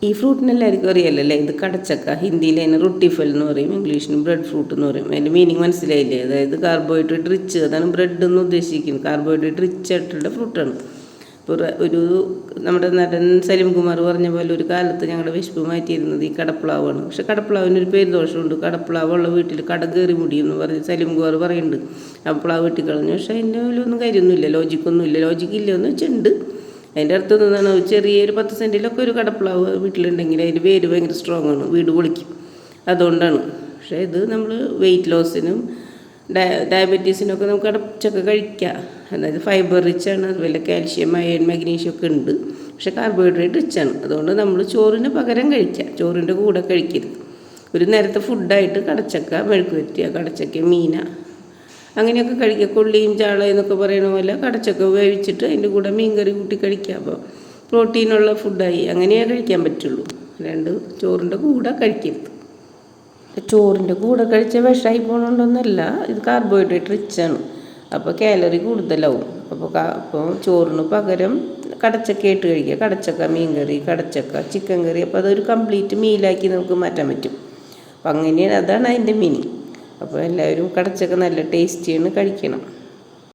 ഈ ഫ്രൂട്ടിന് എല്ലാവർക്കും അറിയാമല്ലോ, ഇത് കടച്ചക്ക. ഹിന്ദിയിൽ അതിന് റൊട്ടിഫൽ എന്ന് പറയും, ഇംഗ്ലീഷിന് ബ്രെഡ് ഫ്രൂട്ട് എന്ന് പറയും. അതിൻ്റെ മീനിങ് മനസ്സിലായില്ലേ? അതായത് കാർബോഹൈഡ്രേറ്റ് റിച്ച്, അതാണ് ബ്രെഡ് എന്ന് ഉദ്ദേശിക്കുന്നത്. കാർബോഹൈഡ്രേറ്റ് റിച്ച് ആയിട്ടുള്ള ഫ്രൂട്ടാണ്. ഇപ്പോൾ നമ്മുടെ നടൻ സലിം കുമാർ പറഞ്ഞ പോലെ ഒരു കാലത്ത് ഞങ്ങളുടെ വിശപ്പ് മാറ്റിയിരുന്നത് ഈ കടപ്പ്ളാവാണ്. പക്ഷെ കടപ്പ്ളാവിനൊരു പേര് ദോഷമുണ്ട്. കടപ്പ്ളാവുള്ള വീട്ടിൽ കട കയറി മുടിയെന്ന് പറഞ്ഞ് സലിം കുമാർ പറയുന്നുണ്ട്. പ്ലാവ് വെട്ടിക്കളഞ്ഞു. പക്ഷേ അതിൻ്റെ അതിലൊന്നും കാര്യമൊന്നുമില്ല, ലോജിക്കൊന്നുമില്ല. ലോജിക്കില്ല എന്ന് വെച്ചുണ്ട്. അതിൻ്റെ അർത്ഥം എന്താണ്? ചെറിയൊരു 10 സെൻറ്റിലൊക്കെ ഒരു കടപ്പ്ളാവ് വീട്ടിലുണ്ടെങ്കിൽ അതിൻ്റെ വേര് ഭയങ്കര സ്ട്രോങ് ആണ്, വീട് പൊളിക്കും. അതുകൊണ്ടാണ്. പക്ഷേ ഇത് നമ്മൾ വെയിറ്റ് ലോസിനും ഡയബറ്റീസിനൊക്കെ നമുക്ക് കടച്ചക്ക കഴിക്കാം. അതായത് ഫൈബർ റിച്ചാണ്, അതുപോലെ കാൽഷ്യം, അയൺ, മാഗ്നീഷ്യം ഒക്കെ ഉണ്ട്. പക്ഷേ കാർബോഹൈഡ്രേറ്റ് റിച്ചാണ്. അതുകൊണ്ട് നമ്മൾ ചോറിന് പകരം കഴിക്കാം, ചോറിൻ്റെ കൂടെ കഴിക്കരുത്. ഒരു നേരത്തെ ഫുഡായിട്ട് കടച്ചക്ക മെഴുക്ക് വരട്ടിയ, കടച്ചക്ക മീന അങ്ങനെയൊക്കെ കഴിക്കുക. കൊള്ളിയും ചാള എന്നൊക്കെ പറയുന്ന പോലെ കടച്ചക്ക വേവിച്ചിട്ട് അതിൻ്റെ കൂടെ മീൻ കറി കൂട്ടി കഴിക്കുക. അപ്പോൾ പ്രോട്ടീനുള്ള ഫുഡായി. അങ്ങനെയേ കഴിക്കാൻ പറ്റുള്ളൂ, ചോറിൻ്റെ കൂടെ കഴിക്കരുത്. ചോറിൻ്റെ കൂടെ കഴിച്ച വിഷമായി പോകണമെന്നൊന്നുമല്ല, ഇത് കാർബോഹൈഡ്രേറ്റ് റിച്ചാണ്. അപ്പോൾ കാലറി കൂടുതലാവും. അപ്പോൾ ചോറിന് പകരം കടച്ചക്കയായിട്ട് കഴിക്കുക. കടച്ചക്ക മീൻ കറി, കടച്ചക്ക ചിക്കൻ കറി. അപ്പോൾ അതൊരു കംപ്ലീറ്റ് മീലാക്കി നമുക്ക് മാറ്റാൻ പറ്റും. അപ്പം അങ്ങനെയാണ്, അതാണ് അതിൻ്റെ മീനിങ്. അപ്പോൾ എല്ലാവരും കടച്ചക്ക നല്ല ടേസ്റ്റിയാണ്, കഴിക്കണം.